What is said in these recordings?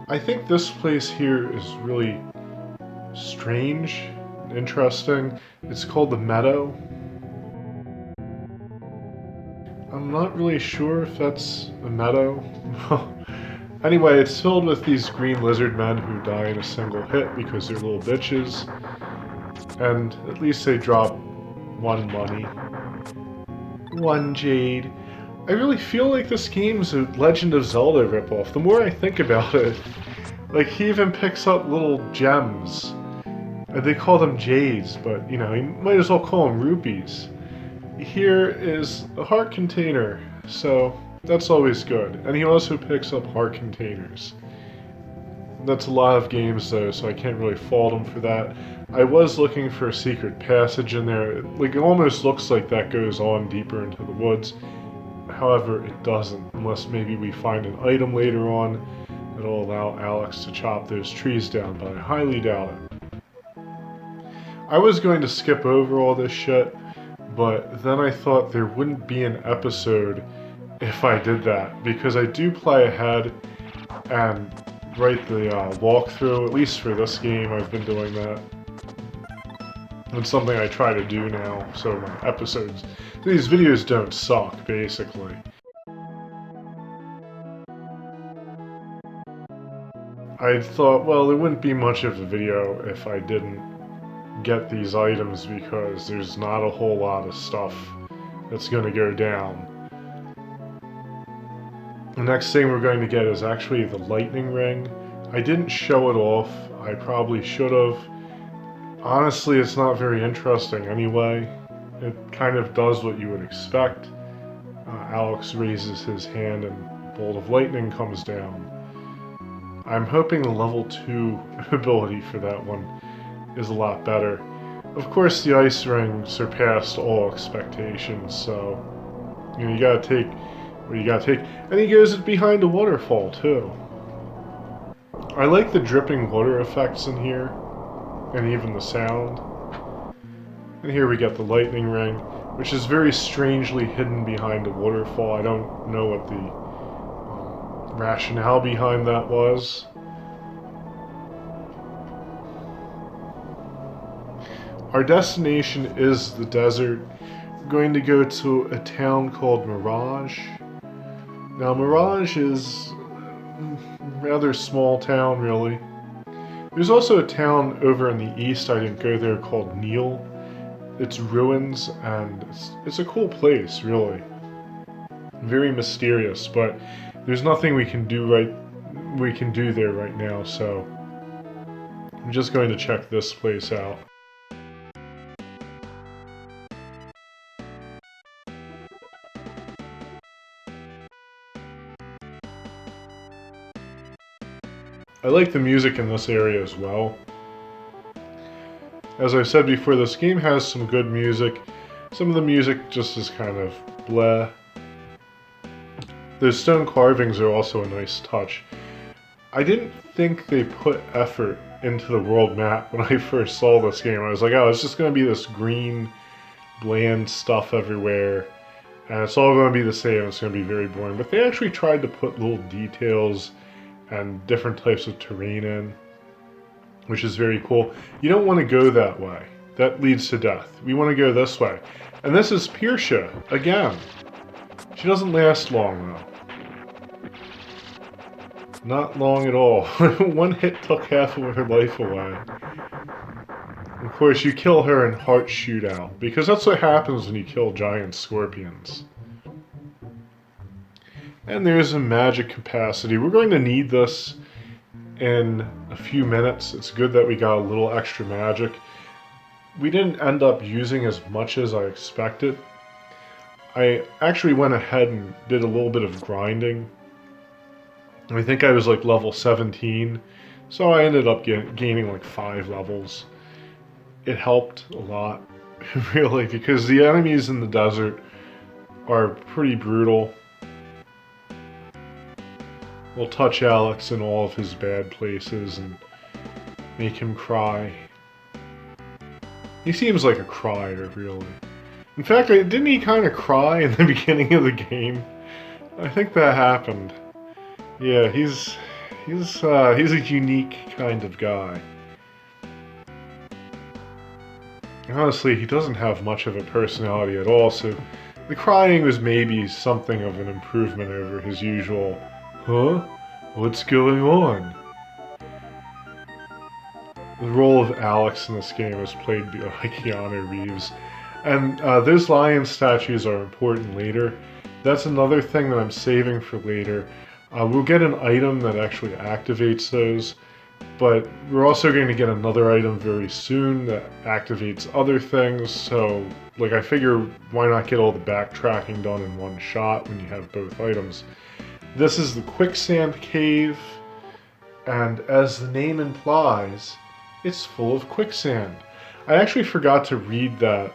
I think this place here is really strange, interesting. It's called the Meadow. I'm not really sure if that's a meadow. Anyway, it's filled with these green lizard men who die in a single hit because they're little bitches. And at least they drop one money. One jade. I really feel like this game's a Legend of Zelda ripoff. The more I think about it, like he even picks up little gems. They call them jades, but you know, you might as well call them rupees. Here is a heart container, so that's always good. And he also picks up heart containers. That's a lot of games though, so I can't really fault him for that. I was looking for a secret passage in there. Like, it almost looks like that goes on deeper into the woods. However, it doesn't, unless maybe we find an item later on that'll allow Alex to chop those trees down, but I highly doubt it. I was going to skip over all this shit, but then I thought there wouldn't be an episode if I did that, because I do play ahead and write the walkthrough. At least for this game, I've been doing that. It's something I try to do now, so my episodes, these videos don't suck, basically. I thought, well, there wouldn't be much of a video if I didn't get these items, because there's not a whole lot of stuff that's going to go down. The next thing we're going to get is actually the lightning ring. I didn't show it off. I probably should have. Honestly, it's not very interesting anyway. It kind of does what you would expect. Alex raises his hand and a bolt of lightning comes down. I'm hoping the level 2 ability for that one is a lot better. Of course, the ice ring surpassed all expectations, so you know, you gotta take what you gotta take. And he goes behind a waterfall too. I like the dripping water effects in here, and even the sound. And here we get the lightning ring, which is very strangely hidden behind a waterfall. I don't know what the rationale behind that was. Our destination is the desert. We're going to go to a town called Miraj. Now, Miraj is a rather small town, really. There's also a town over in the east, I didn't go there, called Neil. It's ruins, and it's a cool place, really. Very mysterious, but there's nothing we can do there right now, so I'm just going to check this place out. I like the music in this area as well. As I've said before, this game has some good music. Some of the music just is kind of bleh. Those stone carvings are also a nice touch. I didn't think they put effort into the world map when I first saw this game. I was like, oh, it's just going to be this green, bland stuff everywhere, and it's all going to be the same. It's going to be very boring. But they actually tried to put little details and different types of terrain in, which is very cool. You don't want to go that way. That leads to death. We want to go this way. And this is Piercia, again. She doesn't last long, though. Not long at all. One hit took half of her life away. Of course, you kill her in Heart Shootout, because that's what happens when you kill giant scorpions. And there's a magic capacity. We're going to need this in a few minutes. It's good that we got a little extra magic. We didn't end up using as much as I expected. I actually went ahead and did a little bit of grinding. I think I was like level 17, so I ended up gaining like 5 levels. It helped a lot, really, because the enemies in the desert are pretty brutal. We'll touch Alex in all of his bad places and make him cry. He seems like a crier, really. In fact, didn't he kind of cry in the beginning of the game? I think that happened. Yeah, he's He's a unique kind of guy. Honestly, he doesn't have much of a personality at all, so the crying was maybe something of an improvement over his usual, "Huh? What's going on?" The role of Alex in this game is played by Keanu Reeves. And those lion statues are important later. That's another thing that I'm saving for later. We'll get an item that actually activates those, but we're also going to get another item very soon that activates other things, so like I figure why not get all the backtracking done in one shot when you have both items. This is the Quicksand Cave, and as the name implies, it's full of quicksand. I actually forgot to read that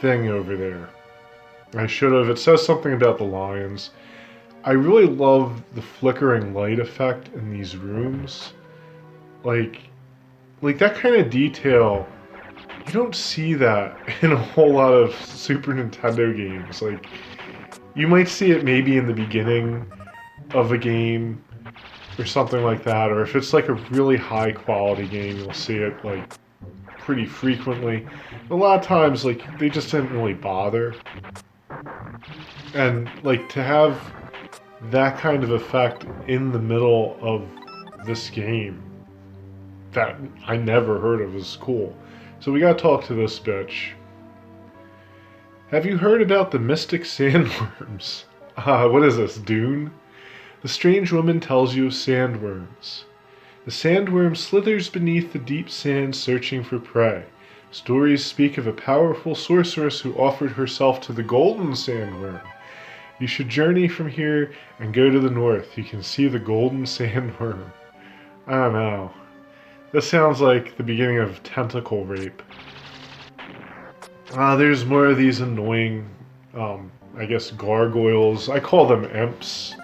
thing over there. I should have. It says something about the lions. I really love the flickering light effect in these rooms. Like that kind of detail, you don't see that in a whole lot of Super Nintendo games. Like, you might see it maybe in the beginning of a game or something like that, or if it's like a really high quality game, you'll see it like pretty frequently. A lot of times, like, they just didn't really bother. And like, to have that kind of effect in the middle of this game that I never heard of is cool. So we gotta talk to this bitch. Have you heard about the mystic sandworms? What is this, Dune? The strange woman tells you of sandworms. The sandworm slithers beneath the deep sand searching for prey. Stories speak of a powerful sorceress who offered herself to the golden sandworm. You should journey from here and go to the north. You can see the golden sandworm. I don't know. This sounds like the beginning of tentacle rape. There's more of these annoying, I guess, gargoyles. I call them imps.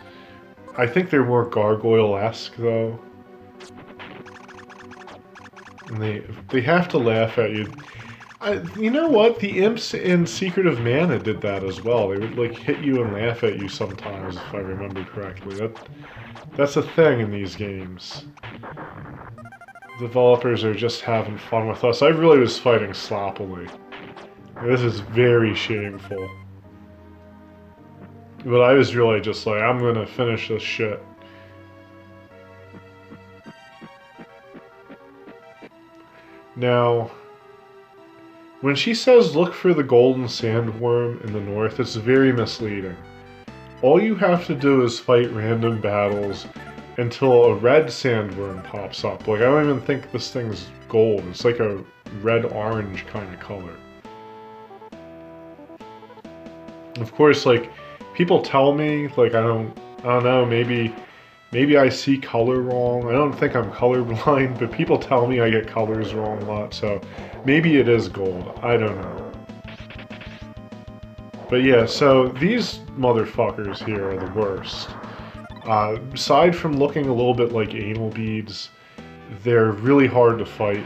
I think they're more gargoyle-esque, though. And they have to laugh at you. You know what? The imps in Secret of Mana did that as well. They would like hit you and laugh at you sometimes, if I remember correctly. That's a thing in these games. Developers are just having fun with us. I really was fighting sloppily. This is very shameful. But I was really just like, I'm gonna finish this shit. Now, when she says look for the golden sandworm in the north, it's very misleading. All you have to do is fight random battles until a red sandworm pops up. Like, I don't even think this thing's gold. It's like a red-orange kind of color. Of course, like, people tell me, like, I don't know, maybe I see color wrong. I don't think I'm colorblind, but people tell me I get colors wrong a lot, so maybe it is gold. I don't know. But yeah, so these motherfuckers here are the worst. Aside from looking a little bit like anal beads, they're really hard to fight.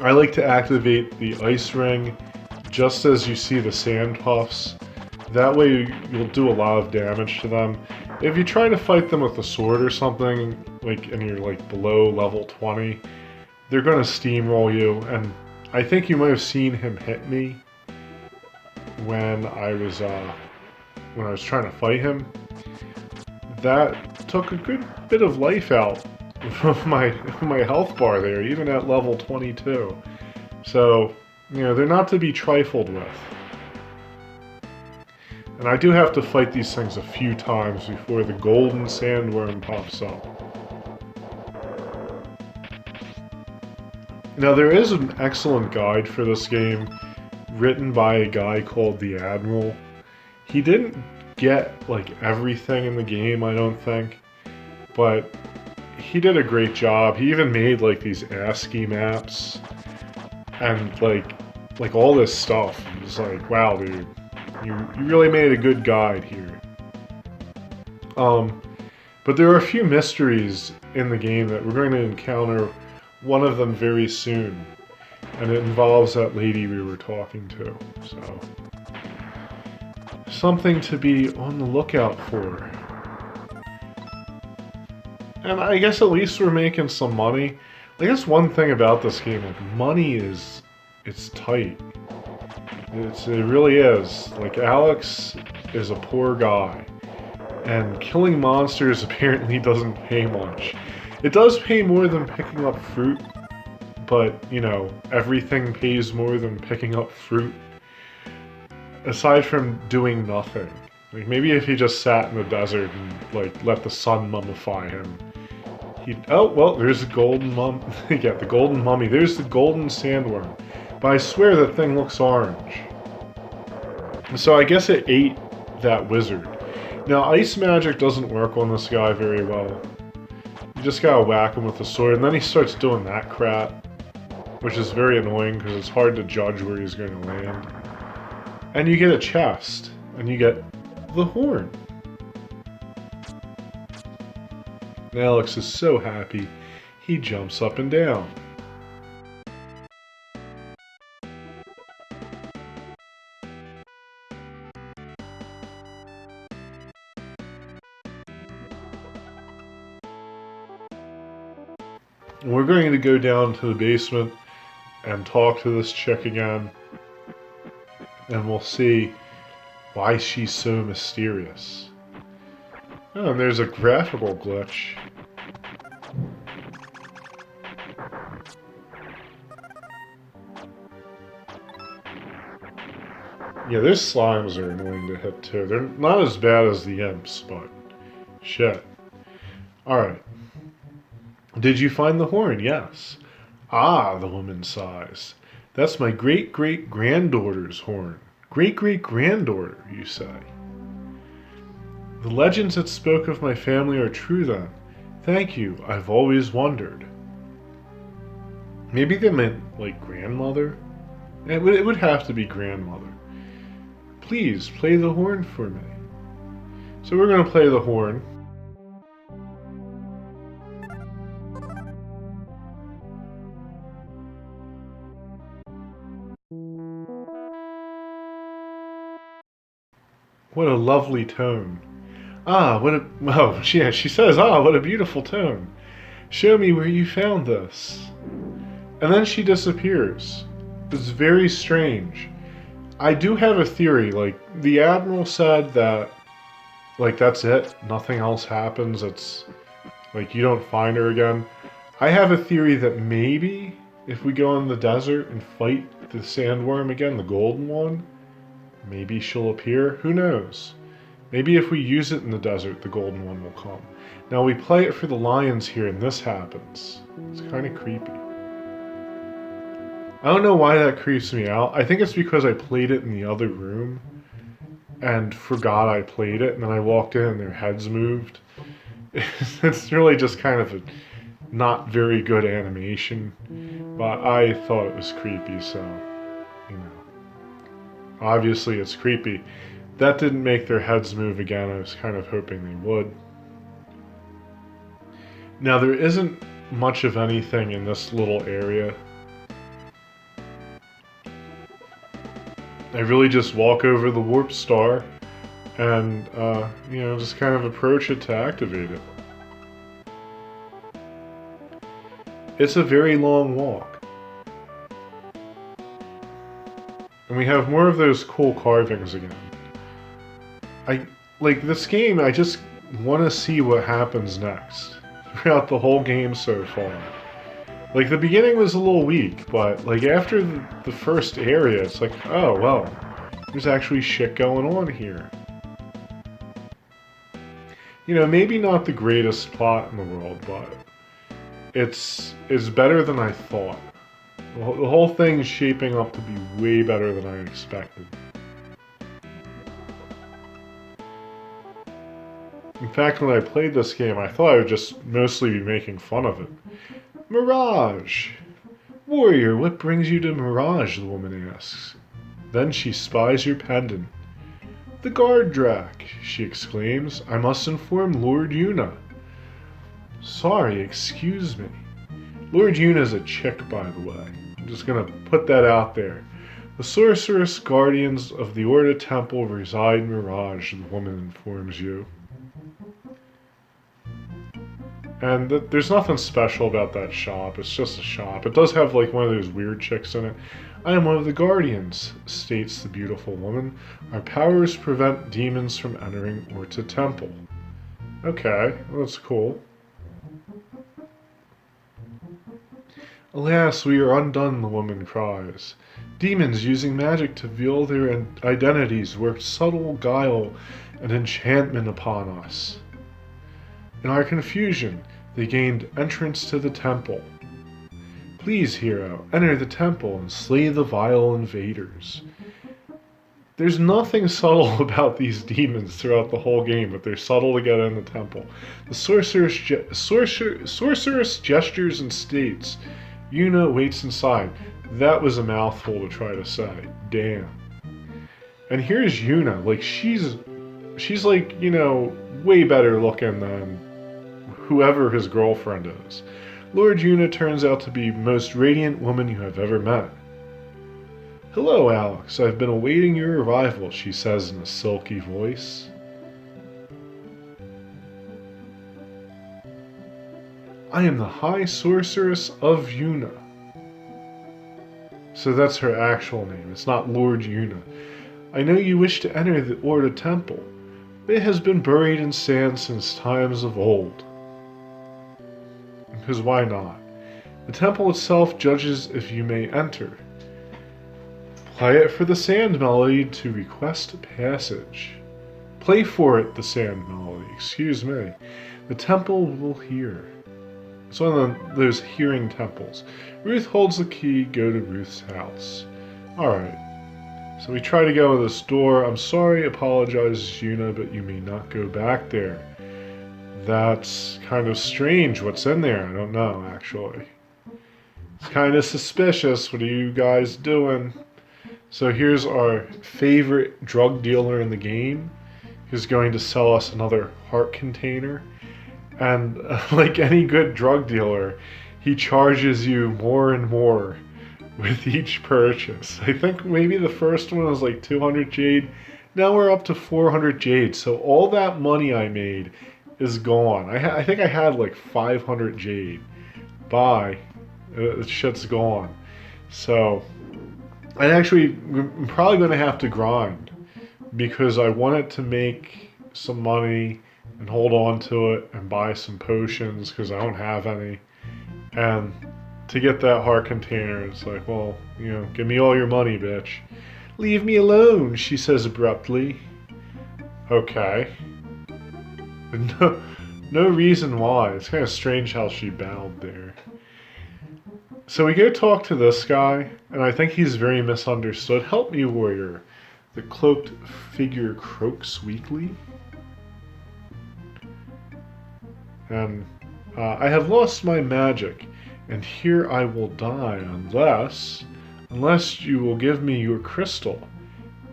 I like to activate the ice ring just as you see the sand puffs. That way you'll do a lot of damage to them. If you try to fight them with a sword or something, like, and you're like below level 20, they're gonna steamroll you, and I think you might have seen him hit me when I was trying to fight him. That took a good bit of life out of my health bar there, even at level 22. So, you know, they're not to be trifled with. And I do have to fight these things a few times before the golden sandworm pops up. Now, there is an excellent guide for this game written by a guy called the Admiral. He didn't get, like, everything in the game, I don't think, but he did a great job. He even made, like, these ASCII maps and, like all this stuff. It's like, wow, dude. You really made a good guide here. But there are a few mysteries in the game that we're going to encounter, one of them very soon. And it involves that lady we were talking to. So, something to be on the lookout for. And I guess at least we're making some money. I guess one thing about this game, like, money is... it's tight. It really is. Like, Alex is a poor guy. And killing monsters apparently doesn't pay much. It does pay more than picking up fruit, but, you know, everything pays more than picking up fruit. Aside from doing nothing. Like, maybe if he just sat in the desert and, like, let the sun mummify him. Oh, well, there's the golden yeah, the golden mummy. There's the golden sandworm. But I swear that thing looks orange. So I guess it ate that wizard. Now, ice magic doesn't work on this guy very well. You just gotta whack him with the sword, and then he starts doing that crap, which is very annoying because it's hard to judge where he's going to land. And you get a chest, and you get the horn. And Alex is so happy, he jumps up and down. We're going to go down to the basement and talk to this chick again. And we'll see why she's so mysterious. Oh, and there's a graphical glitch. Yeah, those slimes are annoying to hit too. They're not as bad as the imps, but shit. Alright. Did you find the horn? Yes. Ah, the woman sighs. That's my great-great-granddaughter's horn. Great-great-granddaughter, you say. The legends that spoke of my family are true then. Thank you, I've always wondered. Maybe they meant, like, grandmother? It would have to be grandmother. Please, play the horn for me. So we're going to play the horn. What a lovely tone. Ah, what a... oh, yeah, she says, ah, what a beautiful tone. Show me where you found this. And then she disappears. It's very strange. I do have a theory, like, the Admiral said that, like, that's it. Nothing else happens. It's, like, you don't find her again. I have a theory that maybe if we go in the desert and fight the sandworm again, the golden one, maybe she'll appear. Who knows? Maybe if we use it in the desert, the golden one will come. Now we play it for the lions here and this happens. It's kind of creepy. I don't know why that creeps me out. I think it's because I played it in the other room and forgot I played it, and then I walked in and their heads moved. It's really just kind of a not very good animation, but I thought it was creepy, so, you know. Obviously it's creepy. That didn't make their heads move again. I was kind of hoping they would. Now there isn't much of anything in this little area. I really just walk over the warp star and, you know, just kind of approach it to activate it. It's a very long walk. And we have more of those cool carvings again. Like, this game, I just want to see what happens next. Throughout the whole game so far. Like, the beginning was a little weak, but, like, after the first area, it's like, oh, well, there's actually shit going on here. You know, maybe not the greatest plot in the world, but it's better than I thought. The whole thing's shaping up to be way better than I expected. In fact, when I played this game, I thought I would just mostly be making fun of it. Miraj! Warrior, what brings you to Miraj, the woman asks. Then she spies your pendant. The guard drac, she exclaims. I must inform Lord Yuna. Sorry, excuse me. Lord Yuna's a chick, by the way. I'm just gonna put that out there. The sorceress guardians of the Orda Temple reside in Miraj, the woman informs you. And there's nothing special about that shop. It's just a shop. It does have like one of those weird chicks in it. I am one of the guardians, states the beautiful woman. Our powers prevent demons from entering Orta Temple. Okay, well, that's cool. Alas, we are undone, the woman cries. Demons using magic to veil their identities worked subtle guile and enchantment upon us. In our confusion, they gained entrance to the temple. Please, hero, enter the temple and slay the vile invaders. There's nothing subtle about these demons throughout the whole game, but they're subtle to get in the temple. The sorceress gestures and states, Yuna waits inside. That was a mouthful to try to say. Damn. And here's Yuna. Like, she's like, you know, way better looking than whoever his girlfriend is. Lord Yuna turns out to be the most radiant woman you have ever met. Hello, Alex. I've been awaiting your arrival, she says in a silky voice. I am the High Sorceress of Yuna. So that's her actual name. It's not Lord Yuna. I know you wish to enter the Orta Temple. It has been buried in sand since times of old. Because why not? The temple itself judges if you may enter. Play it for the sand melody to request passage. Play for it, the sand melody. Excuse me. The temple will hear. It's one of those hearing temples. Ruth holds the key. Go to Ruth's house. Alright. So we try to go to this door. I'm sorry, apologizes Yuna, but you may not go back there. That's kind of strange. What's in there? I don't know, actually. It's kind of suspicious. What are you guys doing? So here's our favorite drug dealer in the game. He's going to sell us another heart container. And like any good drug dealer, he charges you more and more with each purchase. I think maybe the first one was like 200 jade. Now we're up to 400 jade. So all that money I made is gone. I think I had like 500 jade. Bye. Shit's gone. So, I'm probably going to have to grind because I wanted to make some money and hold on to it and buy some potions because I don't have any. And to get that heart container, it's like, well, you know, give me all your money, bitch. Leave me alone, she says abruptly. Okay. No reason why. It's kind of strange how she bowed there. So we go talk to this guy, and I think he's very misunderstood. Help me, warrior. The cloaked figure croaks weakly. And I have lost my magic, and here I will die unless you will give me your crystal,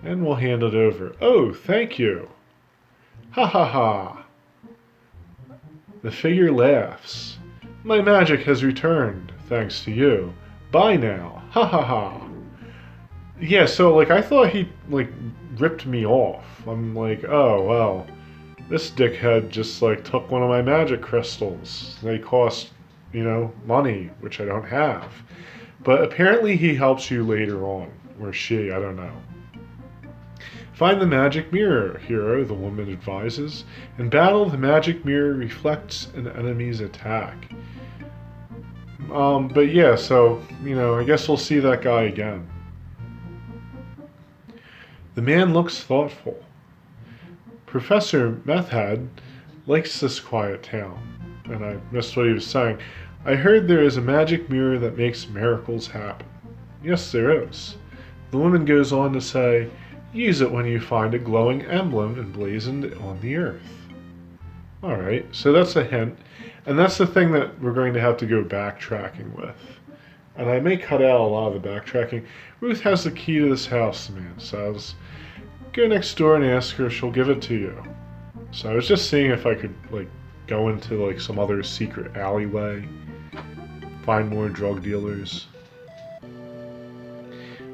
and we'll hand it over. Oh, thank you. Ha ha ha. The figure laughs. My magic has returned, thanks to you. Bye now. Ha ha ha. Yeah, so like I thought he like ripped me off. I'm like, oh well. This dickhead just like took one of my magic crystals. They cost, you know, money, which I don't have. But apparently he helps you later on. Or she, I don't know. Find the magic mirror, hero, the woman advises. In battle, the magic mirror reflects an enemy's attack. But yeah, so, you know, I guess we'll see that guy again. The man looks thoughtful. Professor Methhead likes this quiet town. And I missed what he was saying. I heard there is a magic mirror that makes miracles happen. Yes, there is. The woman goes on to say, use it when you find a glowing emblem emblazoned on the earth. Alright, so that's a hint. And that's the thing that we're going to have to go backtracking with. And I may cut out a lot of the backtracking. Ruth has the key to this house, the man says. Go next door and ask her, she'll give it to you. So I was just seeing if I could, like, go into, like, some other secret alleyway. Find more drug dealers.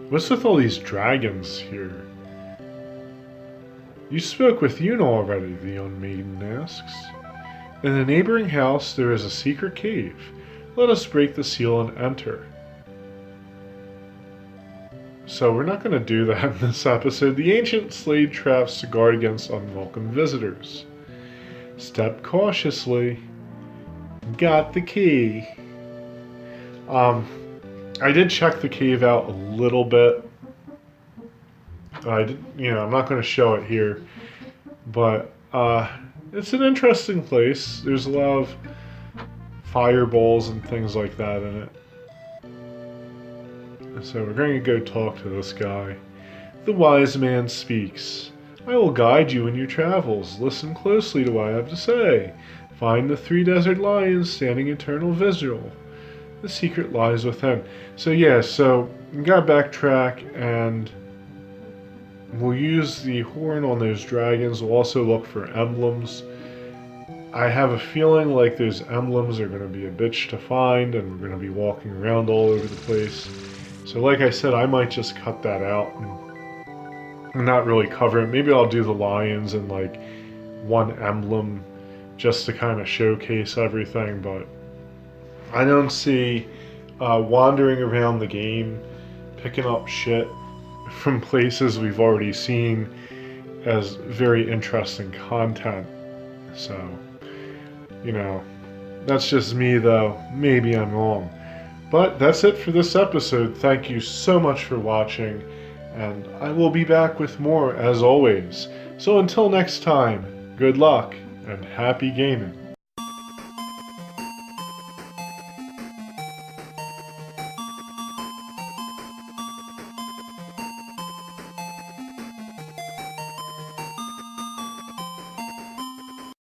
What's with all these dragons here? You spoke with Yuna already, the young maiden asks. In the neighboring house there is a secret cave. Let us break the seal and enter. So we're not going to do that in this episode. The ancients laid traps to guard against unwelcome visitors. Step cautiously. Got the key. I did check the cave out a little bit. I'm not going to show it here, but it's an interesting place. There's a lot of fireballs and things like that in it. So we're going to go talk to this guy. The wise man speaks. I will guide you in your travels. Listen closely to what I have to say. Find the 3 desert lions standing eternal vigil. The secret lies within. So we gotta backtrack, and we'll use the horn on those dragons. We'll also look for emblems. I have a feeling like those emblems are going to be a bitch to find, and we're going to be walking around all over the place. So like I said, I might just cut that out and not really cover it. Maybe I'll do the lions and like one emblem just to kind of showcase everything, but I don't see wandering around the game, picking up shit from places we've already seen as very interesting content. So, that's just me though. Maybe I'm wrong. But that's it for this episode. Thank you so much for watching, and I will be back with more as always. So until next time, good luck and happy gaming.